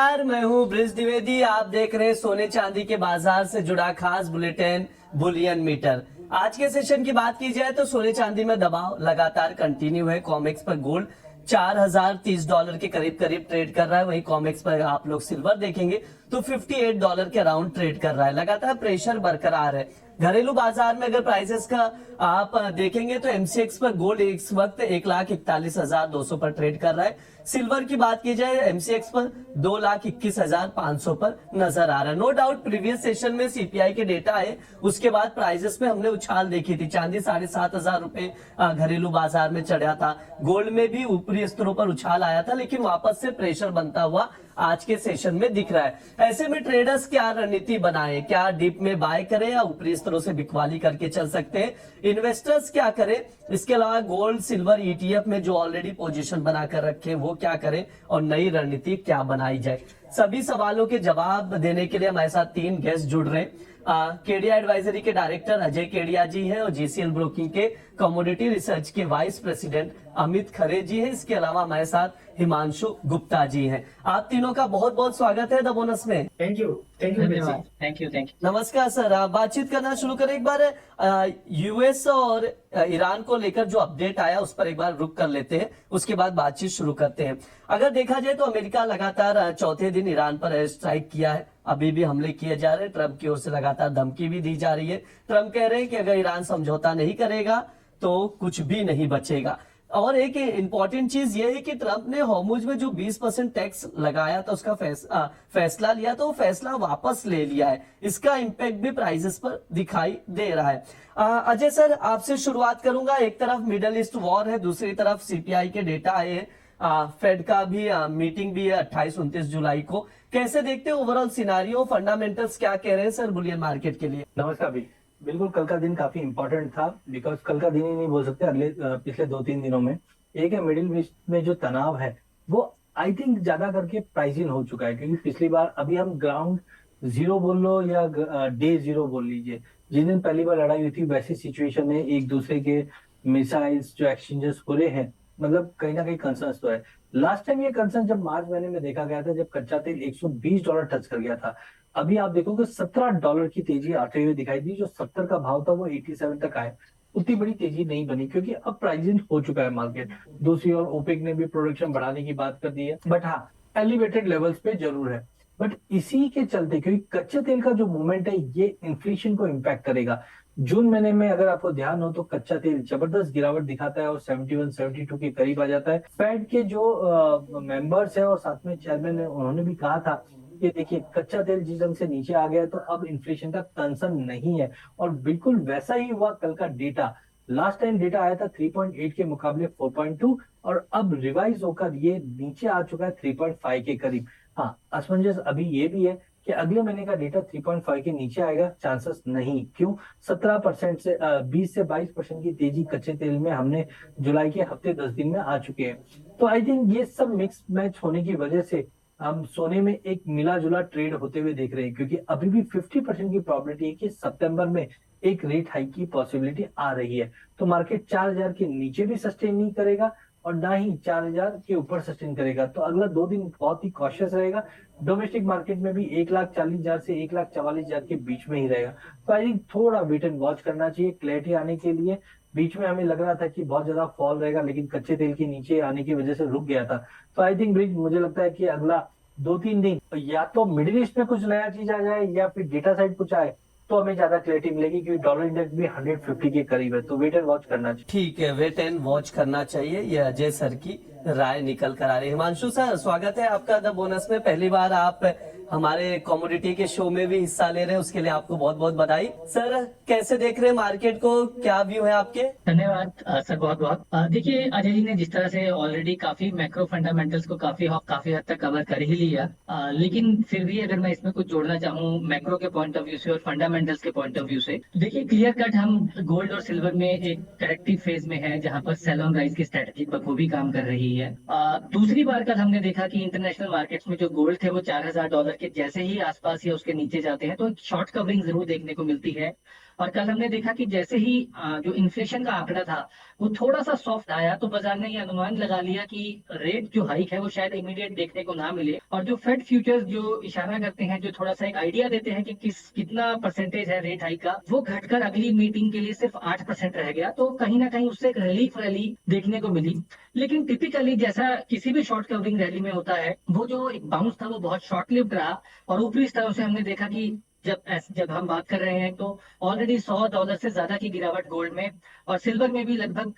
यार मैं हूँ ब्रिज द्विवेदी। आप देख रहे हैं सोने चांदी के बाजार से जुड़ा खास बुलेटिन बुलियन मीटर। आज के सेशन की बात की जाए तो सोने चांदी में दबाव लगातार कंटिन्यू है। कॉमेक्स पर गोल्ड $4030 के करीब करीब ट्रेड कर रहा है। वहीं कॉमेक्स पर आप लोग सिल्वर देखेंगे तो $58 के अराउंड ट्रेड कर रहा है। लगातार प्रेशर बरकरार है। घरेलू बाजार में अगर प्राइसेस का आप देखेंगे तो एमसीएक्स पर गोल्ड इस वक्त 1,41,200 पर ट्रेड कर रहा है। सिल्वर की बात की जाए एमसीएक्स पर 2,21,500 पर नजर आ रहा है। नो डाउट प्रीवियस सेशन में सीपीआई के डेटा है, उसके बाद प्राइसेस में हमने उछाल देखी थी। चांदी 7,500 रुपए घरेलू बाजार में चढ़ा था। गोल्ड में भी ऊपरी स्तरों पर उछाल आया था, लेकिन वापस से प्रेशर बनता हुआ आज के सेशन में दिख रहा है। ऐसे में ट्रेडर्स क्या रणनीति बनाए, क्या डीप में बाय करें या ऊपरी स्तरों से बिकवाली करके चल सकते हैं, इन्वेस्टर्स क्या करें, इसके अलावा गोल्ड सिल्वर ईटीएफ में जो ऑलरेडी पोजीशन बनाकर रखे वो क्या करें और नई रणनीति क्या बनाई जाए, सभी सवालों के जवाब देने के लिए हमारे साथ 3 गेस्ट जुड़ रहे हैं। केडिया एडवाइजरी के डायरेक्टर अजय केडिया जी हैं और जीसीएल ब्रोकिंग के कमोडिटी रिसर्च के वाइस प्रेसिडेंट अमित खरे जी हैं। इसके अलावा हमारे साथ हिमांशु गुप्ता जी हैं। आप तीनों का बहुत बहुत स्वागत है द बोनस में। थैंक यू धन्यवाद। Thank you. नमस्कार सर। बातचीत करना शुरू करें। एक बार यूएस और ईरान को लेकर जो अपडेट आया उस पर एक बार रुक कर लेते हैं, उसके बाद बातचीत शुरू करते हैं। अगर देखा जाए तो अमेरिका लगातार चौथे दिन ईरान पर एयर स्ट्राइक किया है। अभी भी हमले किए जा रहे हैं। ट्रंप की ओर से लगातार धमकी भी दी जा रही है। ट्रंप कह रहे हैं कि अगर ईरान समझौता नहीं करेगा तो कुछ भी नहीं बचेगा। और एक इंपॉर्टेंट चीज ये है कि ट्रंप ने हॉर्मुज में जो 20% टैक्स लगाया था उसका फैसला लिया तो वो फैसला वापस ले लिया है। इसका इम्पैक्ट भी प्राइसेस पर दिखाई दे रहा है। अजय सर, आपसे शुरुआत करूंगा। एक तरफ मिडल ईस्ट वॉर है, दूसरी तरफ सीपीआई के डेटा आए हैं। फेड का भी मीटिंग भी है 28-29 जुलाई को। कैसे देखते हैं ओवरऑल सिनारियो, फंडामेंटल्स क्या कह रहे हैं सर बुलियन मार्केट के लिए? नमस्कार भी। बिल्कुल कल का दिन काफी इंपॉर्टेंट था, बिकॉज कल का दिन ही नहीं बोल सकते, अगले पिछले 2-3 दिनों में एक है मिडिल ईस्ट में जो तनाव है वो आई थिंक ज्यादा करके प्राइस इन हो चुका है। क्योंकि पिछली बार अभी हम ग्राउंड जीरो बोल लो या डे जीरो बोल लीजिए, जिस दिन पहली बार लड़ाई हुई थी वैसी सिचुएशन में एक दूसरे के मिसाइल्स जो एक्सचेंजेस हो रहे हैं, मतलब कहीं ना कहीं कंसर्न तो है। लास्ट टाइम ये कंसर्न जब मार्च महीने में देखा गया था, जब कच्चा तेल $120 टच कर गया था। अभी आप देखोगे $17 की तेजी आते हुए दिखाई दी। जो 70 का भाव था वो 87 तक आए। उतनी बड़ी तेजी नहीं बनी क्योंकि अब प्राइसिंग हो चुका है मार्केट। दूसरी ओर ओपेक ने भी प्रोडक्शन बढ़ाने की बात कर दी है, बट हाँ एलिवेटेड लेवल्स पे जरूर है। बट इसी के चलते क्योंकि कच्चे तेल का जो मूवमेंट है ये इन्फ्लेशन को इम्पैक्ट करेगा। जून महीने में अगर आपको ध्यान हो तो कच्चा तेल जबरदस्त गिरावट दिखाता है और 71-72 के करीब आ जाता है। फेड के जो मेंबर्स है और साथ में चेयरमैन है, उन्होंने भी कहा था कि देखिए कच्चा तेल जिस ढंग से नीचे आ गया है तो अब इन्फ्लेशन का कंसर्न नहीं है। और बिल्कुल वैसा ही हुआ कल का डेटा। लास्ट टाइम डेटा आया था 3.8 के मुकाबले 4.2 और अब रिवाइज होकर ये नीचे आ चुका है 3.5 के करीब। हाँ, असमंजस अभी ये भी है कि अगले महीने का डेटा 3.5 के नीचे आएगा, चांसेस नहीं। क्यों? 17% से 20 से 22% की तेजी कच्चे तेल में हमने जुलाई के हफ्ते 10 दिन में आ चुके हैं। तो आई थिंक ये सब मिक्स मैच होने की वजह से हम सोने में एक मिला जुला ट्रेड होते हुए देख रहे हैं। क्योंकि अभी भी 50% की प्रोबेबिलिटी है कि सितंबर में एक रेट हाइक की पॉसिबिलिटी आ रही है। तो मार्केट 4,000 के नीचे भी सस्टेन नहीं करेगा और ना ही 4,000 के ऊपर सस्टेन करेगा। तो अगला 2 दिन बहुत ही कॉशियस रहेगा। डोमेस्टिक मार्केट में भी 1,40,000 से 1,44,000 के बीच में ही रहेगा। तो आई थिंक थोड़ा वेट एंड वॉच करना चाहिए क्लैरिटी आने के लिए। बीच में हमें लग रहा था कि बहुत ज्यादा फॉल रहेगा, लेकिन कच्चे तेल के नीचे आने की वजह से रुक गया था। तो आई थिंक ब्रिज, मुझे लगता है कि अगला 2-3 दिन या तो मिडिल ईस्ट में कुछ नया चीज आ जाए या फिर डेटा साइड कुछ आए तो हमें ज्यादा क्लैरिटी मिलेगी। क्योंकि डॉलर इंडेक्स भी 150 के करीब है। तो वेट एंड वॉच करना चाहिए। ठीक है, वेट एंड वॉच करना चाहिए। ये अजय सर की राय निकल कर आ रही है। हिमांशु सर, स्वागत है आपका द बोनस में। पहली बार आप हमारे कमोडिटी के शो में भी हिस्सा ले रहे हैं, उसके लिए आपको बहुत बहुत बधाई। सर, कैसे देख रहे हैं मार्केट को, क्या व्यू है आपके? धन्यवाद सर, बहुत बहुत। देखिए अजय जी ने जिस तरह से ऑलरेडी काफी मैक्रो फंडामेंटल्स को काफी हद तक कवर कर ही लिया, लेकिन फिर भी अगर मैं इसमें कुछ जोड़ना चाहूँ मैक्रो के पॉइंट ऑफ व्यू से और फंडामेंटल्स के पॉइंट ऑफ व्यू से, तो देखिए क्लियर कट हम गोल्ड और सिल्वर में एक करेक्टिव फेज में है जहां पर सेल ऑन राइज की स्ट्रेटेजी बखूबी काम कर रही है। दूसरी बार कल हमने देखा कि इंटरनेशनल मार्केट्स में जो गोल्ड थे वो $4,000 के जैसे ही आसपास या उसके नीचे जाते हैं तो एक शॉर्ट कवरिंग जरूर देखने को मिलती है। और कल हमने देखा कि जैसे ही जो इन्फ्लेशन का आंकड़ा था वो थोड़ा सा सॉफ्ट आया तो बाजार ने ये अनुमान लगा लिया कि रेट जो हाइक है वो शायद इमीडिएट देखने को ना मिले, और जो फेड फ्यूचर्स जो इशारा करते हैं, जो थोड़ा सा एक आइडिया देते हैं कि कितना परसेंटेज है रेट हाइक का, वो घटकर अगली मीटिंग के लिए सिर्फ 8% रह गया। तो कहीं ना कहीं उससे एक रिलीफ रैली देखने को मिली। लेकिन टिपिकली जैसा किसी भी शॉर्ट कवरिंग रैली में होता है, वो जो एक बाउंस था वो बहुत शॉर्ट लिव्ड रहा, और ऊपरी स्तरों से हमने देखा कि जब हम बात कर रहे हैं तो ऑलरेडी $100 से ज्यादा की गिरावट गोल्ड में और सिल्वर में भी लगभग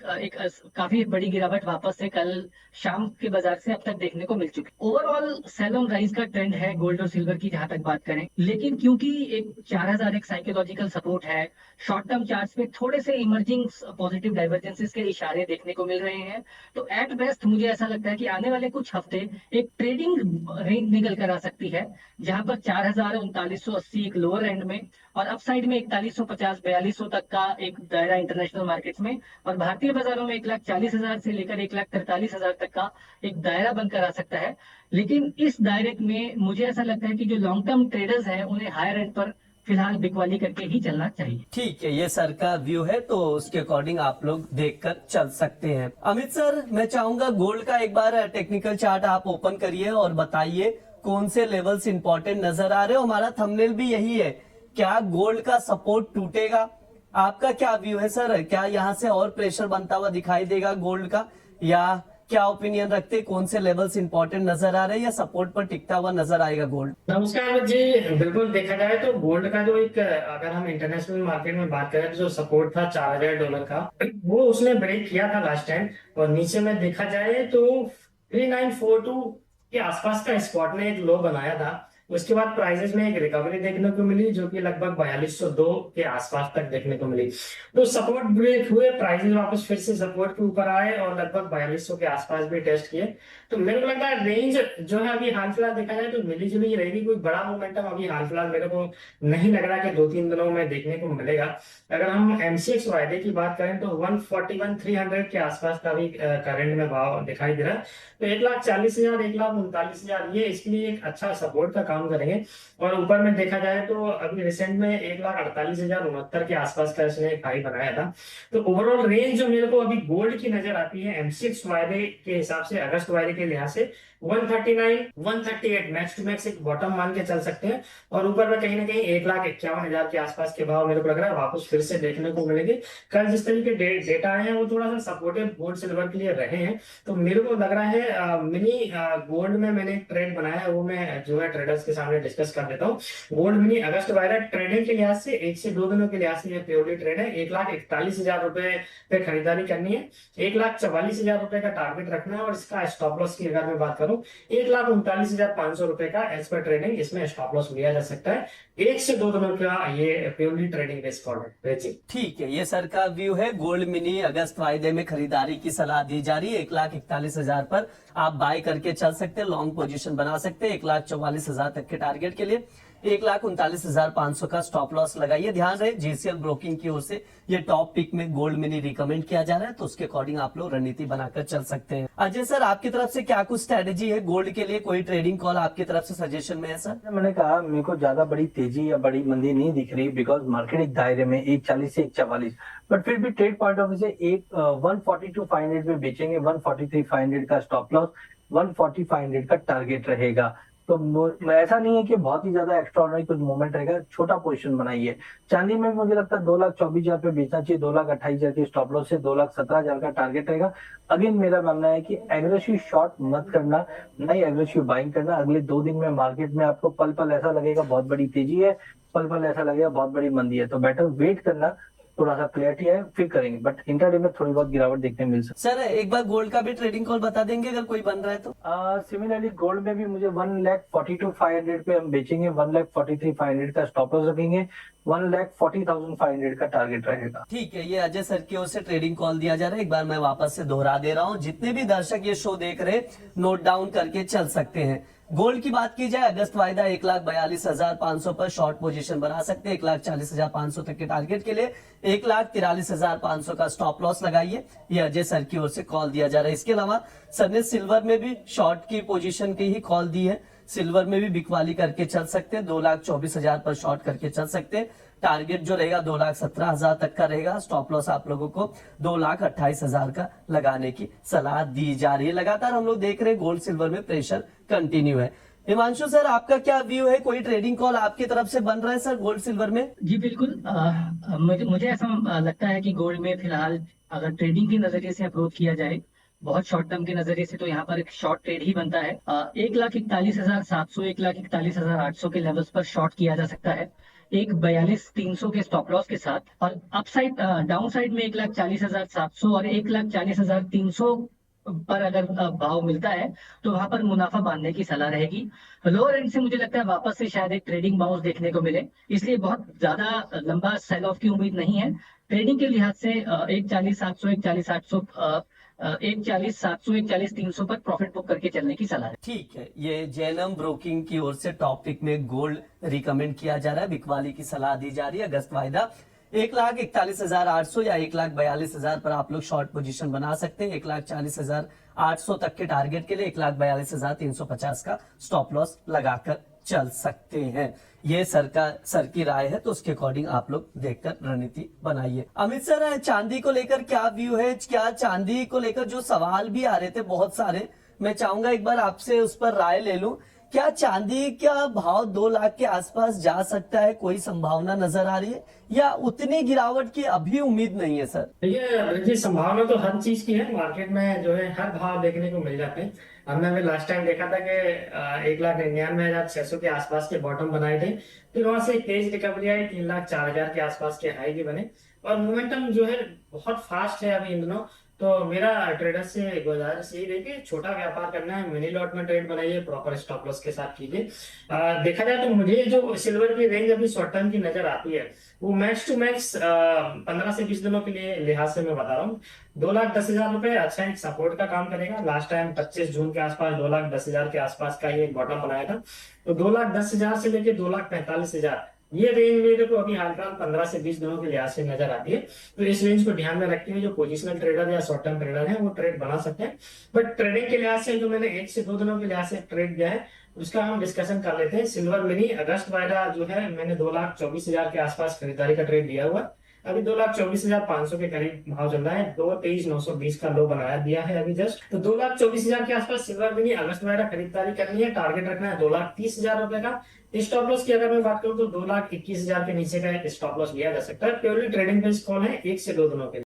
काफी बड़ी गिरावट वापस से कल शाम के बाजार से अब तक देखने को मिल चुकी। ओवरऑल सेल ऑन राइज का ट्रेंड है गोल्ड और सिल्वर की जहां तक बात करें, लेकिन क्योंकि एक 4000 एक साइकोलॉजिकल सपोर्ट है, शॉर्ट टर्म चार्ट्स में थोड़े से इमर्जिंग पॉजिटिव डाइवर्जेंसेस के इशारे देखने को मिल रहे हैं। तो एट बेस्ट मुझे ऐसा लगता है कि आने वाले कुछ हफ्ते एक ट्रेडिंग रेंज निकल कर आ सकती है, जहां पर 4000-3980 एक लोअर एंड में और अपसाइड में 4150-4200 तक का एक दायरा इंटरनेशनल मार्केट्स में, और भारतीय बाजारों में 1,40,000 से लेकर 1,43,000 तक का एक दायरा बनकर आ सकता है। लेकिन इस दायरे में मुझे ऐसा लगता है कि जो लॉन्ग टर्म ट्रेडर्स हैं उन्हें हायर एंड पर फिलहाल बिकवाली करके ही चलना चाहिए। ठीक है, ये सर का व्यू है तो उसके अकॉर्डिंग आप लोग देखकर चल सकते हैं। अमित सर, मैं चाहूंगा गोल्ड का एक बार टेक्निकल चार्ट आप ओपन करिए और बताइए कौन से लेवल्स इंपॉर्टेंट नजर आ रहे हो। हमारा थंबनेल भी यही है, क्या गोल्ड का सपोर्ट टूटेगा? आपका क्या व्यू है सर? क्या यहाँ से और प्रेशर बनता हुआ दिखाई देगा गोल्ड का, या क्या ओपिनियन रखते, कौन से लेवल्स इंपॉर्टेंट नजर आ रहे हैं या सपोर्ट पर टिकता हुआ नजर आएगा गोल्ड? नमस्कार जी। बिल्कुल देखा जाए तो गोल्ड का जो एक, अगर हम इंटरनेशनल मार्केट में बात करें तो जो सपोर्ट था $4000 का, वो उसने ब्रेक किया था लास्ट टाइम, और नीचे में देखा जाए तो 3942 के आसपास का स्पॉट ने एक लो बनाया था। उसके बाद प्राइसेस में एक रिकवरी देखने को मिली जो कि लगभग 4202 के आसपास तक देखने को मिली। तो सपोर्ट ब्रेक हुए, प्राइसेस वापस फिर से सपोर्ट के ऊपर आए और लगभग 4200 के आसपास भी टेस्ट किए। तो मेरे को लगता है रेंज जो है अभी हाल फिलहाल देखा जाए तो मिली जुली रहेगी। कोई बड़ा मोमेंटम अभी हाल फिलहाल मेरे को नहीं लग रहा कि 2-3 दिनों में देखने को मिलेगा। अगर हम MCX वायदे की बात करें तो 141,300 के आसपास का भी करंट में भाव दिखाई दे रहा है। तो 1,40,000 1,39,000 ये इसके लिए एक अच्छा सपोर्ट का काम करेंगे। और ऊपर में देखा जाए तो अभी रिसेंट में 1,48,069 के आसपास का इसने एक हाई बनाया था। तो ओवरऑल रेंज जो मेरे को अभी गोल्ड की नजर आती है MCX वायदे के हिसाब से, अगस्त वायदे के लिहाज से 139 138 मैक्स टू मैक्स एक बॉटम मान के चल सकते हैं। और ऊपर में कहीं ना कहीं 1,51,000 के आसपास के भाव मेरे को लग रहा है वापस फिर से देखने को मिलेंगे। कल जिस तरीके डेटा आए हैं वो थोड़ा सा सपोर्टिव गोल्ड सिल्वर के लिए रहे हैं। तो मेरे को लग रहा है मिनी गोल्ड में मैंने एक ट्रेड बनाया है, वो मैं जो है ट्रेडर्स के सामने डिस्कस कर देता हूँ। गोल्ड मिनी अगस्त वायदा ट्रेडिंग के लिहाज से 1 से 2 दिनों के लिहाज से ये प्योरली ट्रेड है। 1,41,000 रुपए पे खरीदारी करनी है, 1,44,000 रुपए का टारगेट रखना है, और इसका स्टॉप लॉस की अगर मैं बात करूं 1,39,500 रुपए का एज पर ट्रेडिंग इसमें स्टॉप लॉस लिया जा सकता है। 1 से 2 दिनों का ये प्योरली ट्रेडिंग रिस्क फॉरवर्ड। ठीक है, ये सर का व्यू है। गोल्ड मिनी अगस्त वायदे में खरीदारी की सलाह दी जा रही है। 1,41,000 पर आप बाय करके चल सकते हैं, लॉन्ग पोजीशन बना सकते हैं। 1,44,000 तक के टारगेट के लिए 1,39,500 का स्टॉप लॉस लगाइए। ध्यान रहे GCL ब्रोकिंग की ओर से ये टॉप पिक में गोल्ड मिनी रिकमेंड किया जा रहा है, तो उसके अकॉर्डिंग आप लोग रणनीति बनाकर चल सकते हैं। अजय सर, आपकी तरफ से क्या कुछ स्ट्रेटेजी है गोल्ड के लिए? कोई ट्रेडिंग कॉल आपकी तरफ से सजेशन में है सर? मैंने कहा मेरे को ज्यादा बड़ी तेजी या बड़ी मंदी नहीं दिख रही, बिकॉज मार्केट एक दायरे में 1,40 से 1,44, बट फिर भी ट्रेड पॉइंट ऑफ व्यू से 142,500 में बेचेंगे। 143,500 का स्टॉप लॉस, 140,500 का टारगेट रहेगा। तो ऐसा नहीं है कि बहुत ही ज्यादा एक्स्ट्राऑर्डिनरी कुछ मूवमेंट रहेगा, छोटा पोजीशन बनाइए। चांदी में मुझे लगता है 2,24,000 पे बेचना चाहिए, 2,28,000 के स्टॉप लॉस से 2,17,000 का टारगेट रहेगा। अगेन मेरा मानना है कि एग्रेसिव शॉर्ट मत करना, नहीं एग्रेसिव बाइंग करना। अगले 2 दिन में मार्केट में आपको पल पल ऐसा लगेगा बहुत बड़ी तेजी है, पल पल ऐसा लगेगा बहुत बड़ी मंदी है, तो बेटर वेट करना, थोड़ा सा क्लियरिटी है फिर करेंगे। बट इंटरडे में थोड़ी बहुत गिरावट देखने मिल सकती है। सर एक बार गोल्ड का भी ट्रेडिंग कॉल बता देंगे अगर कोई बन रहा है तो? सिमिलरली गोल्ड में भी मुझे 1,42,500 पे हम बेचेंगे, 1,43,500 का स्टॉप लॉस रखेंगे, 1,40,500 का टारगेट रहेगा। ठीक है, ये अजय सर की ओर से ट्रेडिंग कॉल दिया जा रहा है। एक बार मैं वापस से दोहरा दे रहा हूँ, जितने भी दर्शक ये शो देख रहे नोट डाउन करके चल सकते हैं। गोल्ड की बात की जाए, अगस्त वायदा 1,42,500 पर शॉर्ट पोजीशन बना सकते हैं। 1,40,500 तक के टारगेट के लिए 1,43,500 का स्टॉप लॉस लगाइए। ये अजय सर की ओर से कॉल दिया जा रहा है। इसके अलावा सर ने सिल्वर में भी शॉर्ट की पोजीशन की ही कॉल दी है। सिल्वर में भी बिकवाली करके चल सकते हैं, 2,24,000 पर शॉर्ट करके चल सकते हैं। टारगेट जो रहेगा 2,17,000 तक का रहेगा। स्टॉप लॉस आप लोगों को 2,28,000 का लगाने की सलाह दी जा रही है। लगातार हम लोग देख रहे हैं गोल्ड सिल्वर में प्रेशर कंटिन्यू है। हिमांशु सर, आपका क्या व्यू है? कोई ट्रेडिंग कॉल आपकी तरफ से बन रहा है सर गोल्ड सिल्वर में? जी बिल्कुल। मुझे ऐसा लगता है कि गोल्ड में फिलहाल अगर ट्रेडिंग के नजरिए से अप्रोच किया जाए, बहुत शॉर्ट टर्म के नजरिए से, तो यहाँ पर एक शॉर्ट ट्रेड ही बनता है। 1,41,700 1,41,800 के लेवल्स पर शॉर्ट किया जा सकता है, 1,42,300 के स्टॉप लॉस के साथ। और अपसाइड डाउन साइड में 1,40,700 और 1,40,300 पर अगर भाव मिलता है तो वहां पर मुनाफा बांधने की सलाह रहेगी। लोअर एंड से मुझे लगता है वापस से शायद एक ट्रेडिंग बाउंस देखने को मिले, इसलिए बहुत ज्यादा लंबा सेल ऑफ की उम्मीद नहीं है। ट्रेडिंग के लिहाज से 1,40,700 1,40,800 1,40,700 1,40,300 पर प्रॉफिट बुक करके चलने की सलाह है। ठीक है, ये जैनम ब्रोकिंग की ओर से टॉपिक में गोल्ड रिकमेंड किया जा रहा है, बिकवाली की सलाह दी जा रही है। अगस्त वायदा 1,41,800 या 1,42,000 पर आप लोग शॉर्ट पोजीशन बना सकते हैं। 1,40,800 तक के टारगेट के लिए 1,42,350 का स्टॉप लॉस लगाकर चल सकते हैं। ये सर की राय है, तो उसके अकॉर्डिंग आप लोग देखकर रणनीति बनाइए। अमित सर, चांदी को लेकर क्या व्यू है? क्या चांदी को लेकर जो सवाल भी आ रहे थे बहुत सारे, मैं चाहूंगा एक बार आपसे उस पर राय ले लूं। क्या चांदी का भाव 2 लाख के आसपास जा सकता है? कोई संभावना नजर आ रही है या उतनी गिरावट की अभी उम्मीद नहीं है सर? देखिए संभावना तो हर चीज की है। मार्केट में जो है हर भाव देखने को मिल जाते हैं। हमने अभी लास्ट टाइम देखा था कि 1,99,600 के आसपास के बॉटम बनाए थे, फिर वहां से तेज रिकवरी आई, 3,04,000 के आसपास के हाई भी बने और मोमेंटम जो है बहुत फास्ट है अभी इन दिनों। तो मेरा ट्रेडर से गुजारिश यही रही कि छोटा व्यापार करना है, मिनी लॉट में ट्रेड बनाइए, प्रॉपर स्टॉप लॉस के साथ कीजिए। देखा जाए तो मुझे जो सिल्वर की रेंज अभी शॉर्ट टर्म की नजर आती है वो मैक्स टू मैक्स 15 से 20 दिनों के लिए लिहाज से मैं बता रहा हूँ 2,10,000 रुपए अच्छा एक सपोर्ट का काम करेगा। लास्ट टाइम 25 जून के आसपास 2,10,000 के आसपास का ये बॉटम बनाया था। तो 2,10,000 से लेके 2,45,000 ये रेंज मेरे को अभी हाल फिलहाल 15 से 20 दिनों के लिहाज से नजर आती है। तो इस रेंज को ध्यान में रखते हुए जो पोजिशनल ट्रेडर या शॉर्ट टर्म ट्रेडर है वो ट्रेड बना सकते हैं। बट ट्रेडिंग के लिहाज से जो मैंने 1 से 2 दिनों के लिहाज से ट्रेड दिया है उसका हम डिस्कशन कर लेते हैं। सिल्वर मिनी अगस्त वायदा जो है मैंने 2,24,000 के आसपास खरीदारी का ट्रेड दिया हुआ। अभी 2,24,500 के करीब भाव चल रहा है। 2,23,920 का लो बनाया दिया है अभी जस्ट। तो 2,24,000 के आसपास सिल्वर मिनी अगस्त वायदा खरीदारी करनी है। टारगेट रखना है 2,30,000 रुपए का। स्टॉप लॉस की अगर मैं बात करूं तो 2,21,000 के नीचे का स्टॉप लॉस लिया जा सकता है। प्योरली ट्रेडिंग बेस्ड कॉल है 1 से 2 दिनों के लिए।